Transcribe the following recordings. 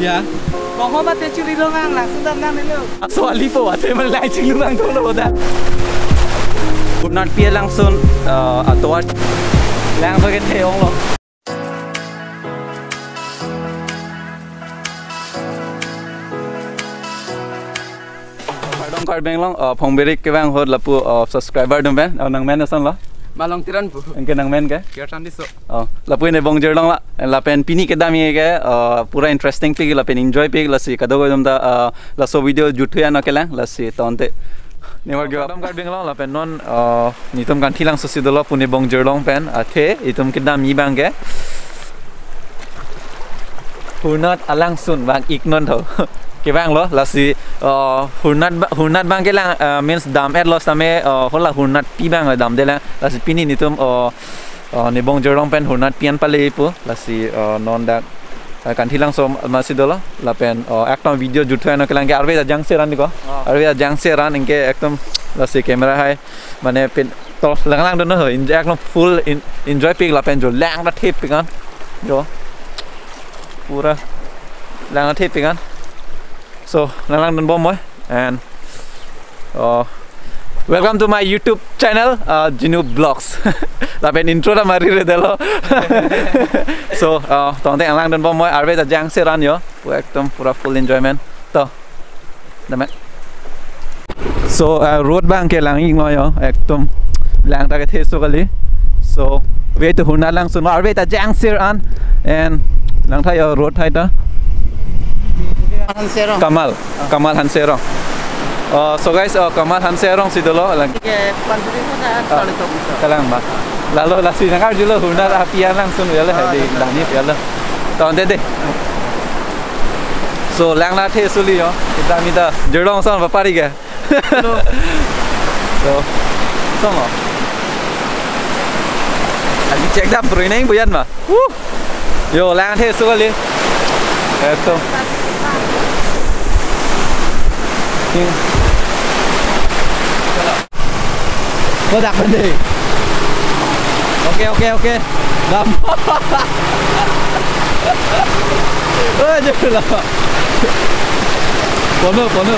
Ya. Mau apa teh curi doang langsung tendang dulu. Soal lipo ate man lai cing luang tu lo dah. Not pia langsung atau lang bagai teong lo. Pardon card bang long phongberik ke bang hod lapu subscriber dum ben nang men asan lo. Malong tiran bu. Engke nang men ke? Kira tadi so. Lapu ne bong jer long la. Lapen pini ke dami ke pura interesting pig lapen enjoy pig la si kado dum da la so video jutu ya na kelang la si tonte. Never give up. Pardon card bang long lapen non nitum kan thilang so si dolo pune bong jer long pen athe itum ke dami bang ke. Hunat alang sun bang ignon tho. Ke bang lo la si hunat bang ke lang means dam at loss tame hola hunat pi bang la dam de la si pini ni tum ni bong jorong pen hunat pian pale pu la si non dak kan thilang som masih dolo la pen ektom video jutho na kelang ke arbe jang se ran ko arbe jang se ran inke ektom la si camera hai mane pen to lang don ho ektom full enjoy pig la pen jo lang da thip kan jo pura lang da thip kan. So, lang dan bom boy, and welcome to my YouTube channel, Jinu Vlogs. Tapi intro dah mari redelo. So, tongteng lang dan bom boy, arbe ta jang seran yo, ekdom pura full enjoyment. To, dapat. So, road bang ke lang ing yo, ekdom lang ta ke theso kali. So, way to hunat lang sun arbe ta jang seran, and lang ta yo road thai ta. Kamal Hanserong. So guys, Kamal Hanserong si dolo lagi. Kalang ba. Lalu lasi nakar julo hunat apian langsung ya lah di dani ya lah. Tahun dede. So lang la the suli yo. Kita minta jerong son bapari ke. So songo. Lagi cek dah perinaing buyan ba. Yo lang the suli. Eto. Kodak bende. Oke. Dam. Oh, jelah. Pono.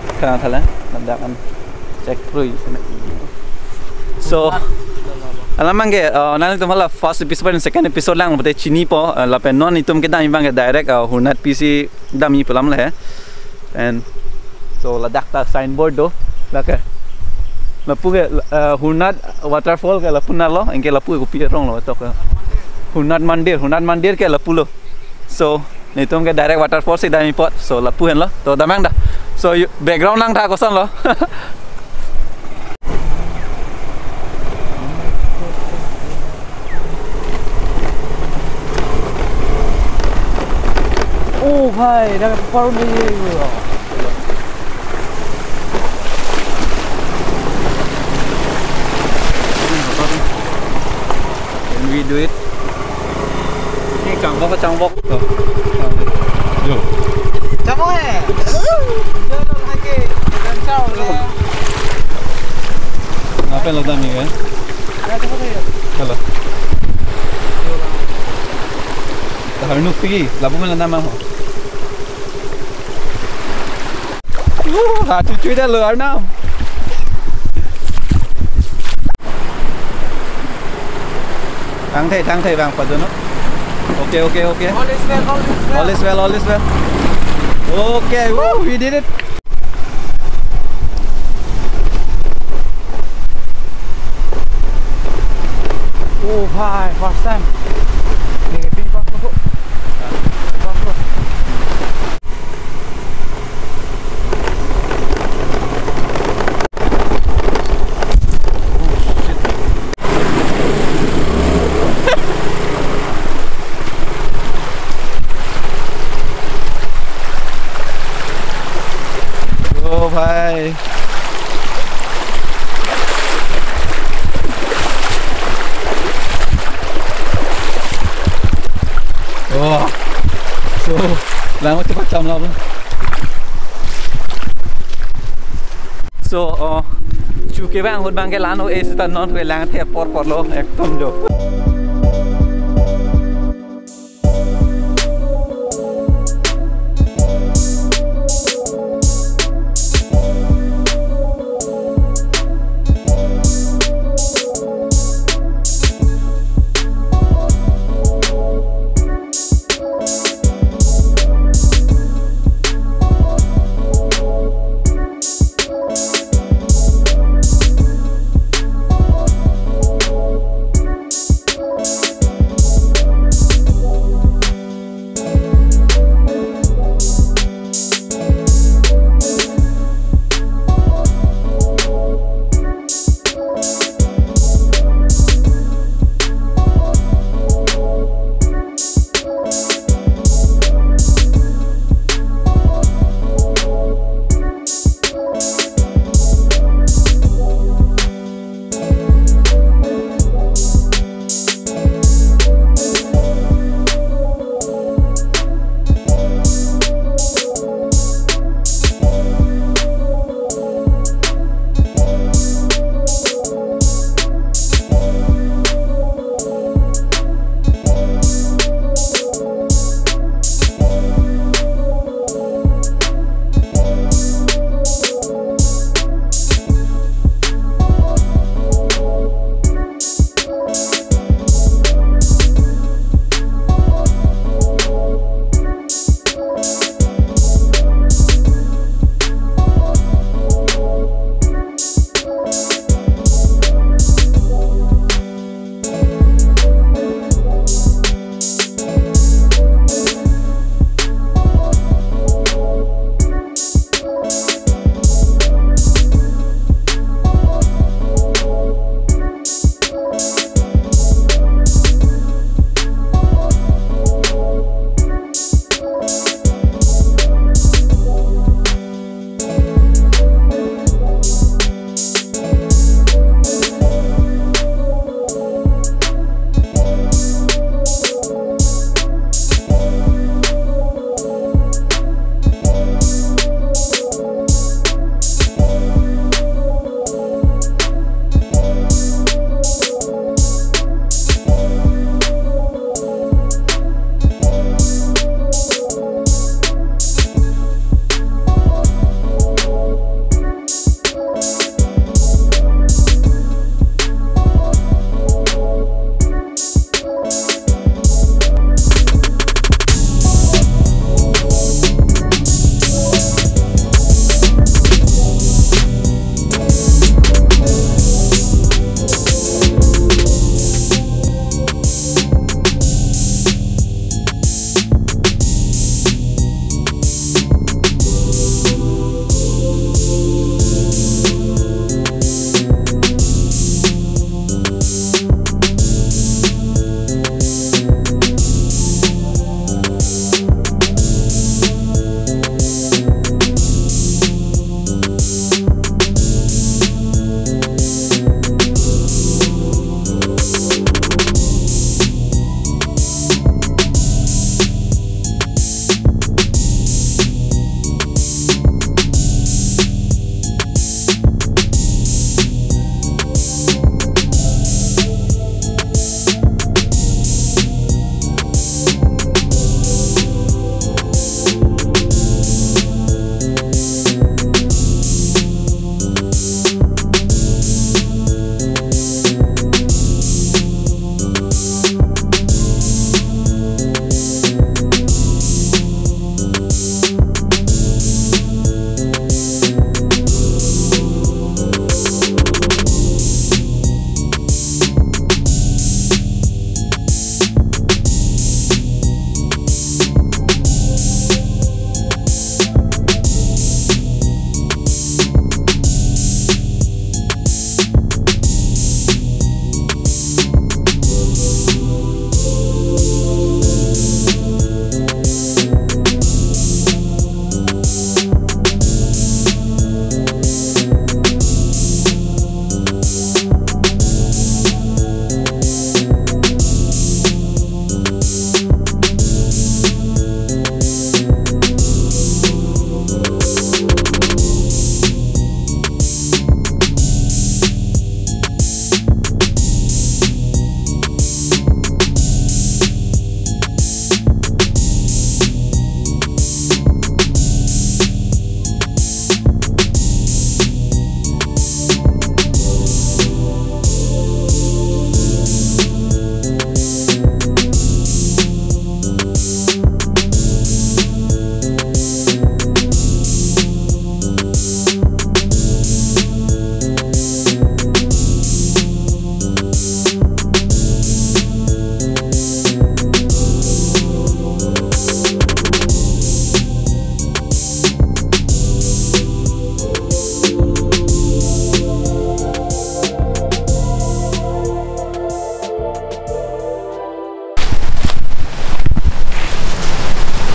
Sekarang salah, nandakan cek free sana. So, alamang ke nanti tu malah first episode dan second episode lang betul cini po lapen non itu mungkin dah imang ke direct hunat PC dami pelam lah and so ladak ta signboard do laka lapu ke hunat waterfall ke lapu nalo engke lapu ke pirong lo tok hunat mandir ke lapu lo so itu mungkin direct waterfall si dami pot so lapu hen lo to damang dah so background lang ta kosan lo. Oh hai, dah baru ni. Can we do it? Ni cangbok. Yo. Cangbok Jalan lagi. Dan ciao le. Apa lo dah ni kan? Kalau. Harus pergi, labu mana nama ho? Hati cuy dah luar nam. Thang thầy bang pada no. Okay. All is well. Okay, woo, we did it. Oh, hi, first time. भाई oh so lama cepat jam lah so chu ke bang hot bang ke lan o e sta non ke lang the por lo ekdom jo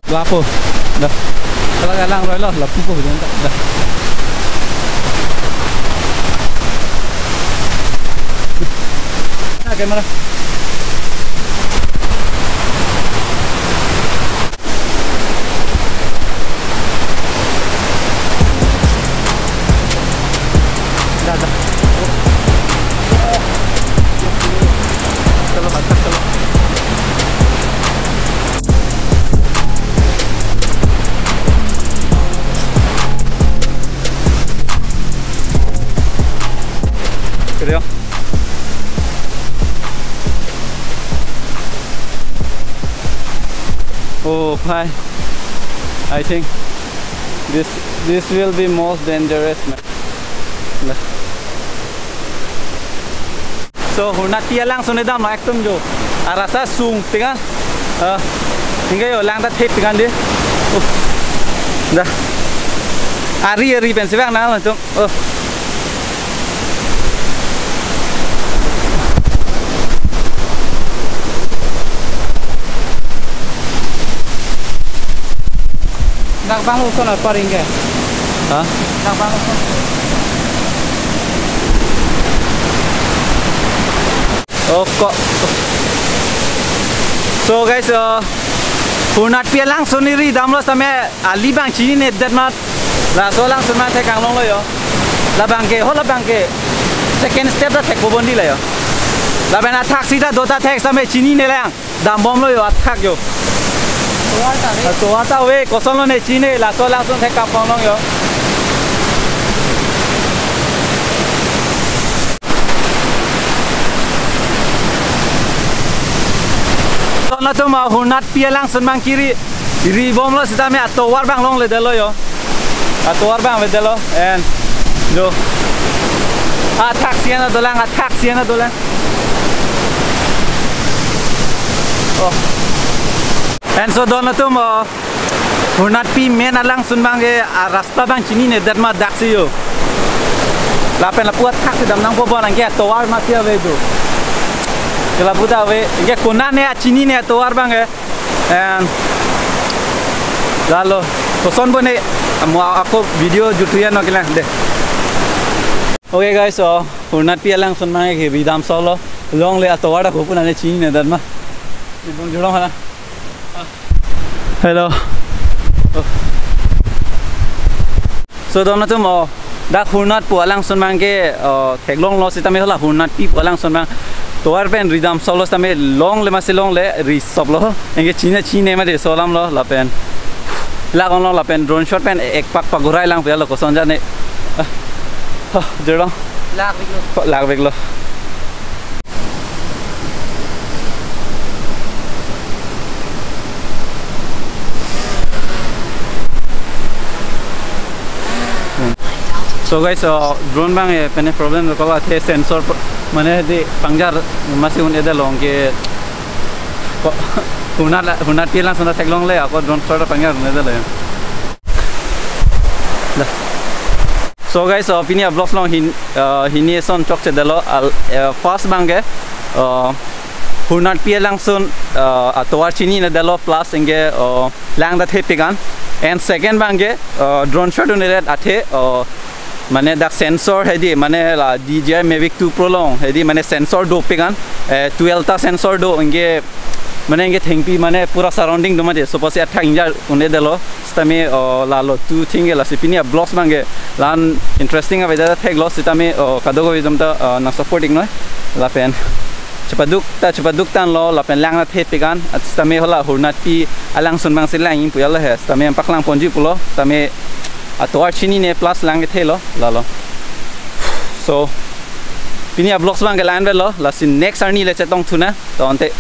Lapo. Dah. Kalau galang rồi lo, lapu po jangan tak. Dah. Nah, kamera. Dah, dah. Chalo, chalo, chalo. 그래요? Oh, hi. I think this will be most dangerous, man. So, hunati lang sunedam no ekdom jo. Arasa sung tingan. Hingga yo lang ta tape tingan di. Dah. Ari pensibang na macam. Nak bangun sana paling ke? Hah? Nak bangun sana. Oh kok. So guys, hunat pia lang suniri damlo same ali bang chini ne datmat la so lang sunma the kang long lo yo. La bangke ho la bangke second step da thek bobondi la yo. La bana taxi da dota thek same chini ne lang dam bom lo yo athak yo. So ata we kosong lo ne chini la so lang sun thek kang long yo. Kalau tu mau hunat pialang senbang kiri bom lo sita me atau war bang long le delo yo atau war bang le delo and do taksiana dolang oh and so dono tu mau hunat pi men alang senbang ke rasta bang cini ne derma daksi yo lapen lapuat taksi dam nang bobo nang ke atau war ma pia we do kalau buta we, ini kona ne cini ne tuar bang and lalu koson pun ne, mau aku video jutuyan nak kilang deh. Okay guys, so hunat pialang sunmang ke bidam solo long le tuar dah kupun ane cini ne dan mah. Ibang jurang mana? Hello. So dono tu mau dah hunat pialang sunmang ke teglong lo sita me hola hunat pi pialang sunmang. Tuar pen ridam solo tame long le masih long le risop lo engke Cina mah de solam lo lapen lagon lo lapen drone shot pen ek pak gurai lang pela lo koson jane jerong lag bek lo So guys, drone bang pen problem ko ba the sensor mana di pangjar masih un eda long ke hunat pialang sunat teglong le aku drone shot pangjar eda le. So guys, pini vlog long hini son chok cedelo first bang ke hunat pialang sun atau cini ne delo plus engge lang da thepigan and second bang ke drone shot un eda athe Mana dak sensor hedi mana la DJI Mavic 2 Pro long hedi mana sensor do pegan 12 ta sensor do inge mana inge thengpi mana pura surrounding do made so pase athak inja une delo stame lalo tu thinge la sipini blocks mange lan interesting a weda thek lo sitame kadogo vidamta na supporting no la pen cepaduk tan lo la pen lang na the pegan stame hola hurnat pi alang sunbang silang in puyala he stame paklang ponji pulo stame atau cini ne plus lang ke lo lalo so pini vlogs bang ke land lo la sin next arni le chetong thuna to ante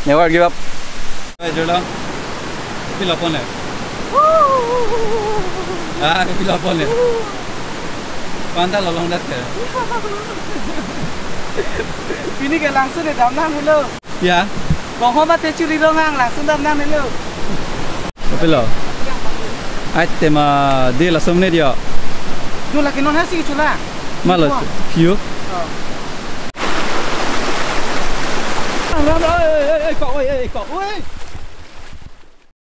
never give up jola pila pone pila pone panda lo long dat ke Pini ke langsung de dam nang lo ya kong ho ba te curi rongang langsung dam nang lo pila ai tema de la somne dia tu la que non hasi chula malo piu ơi cậu ơi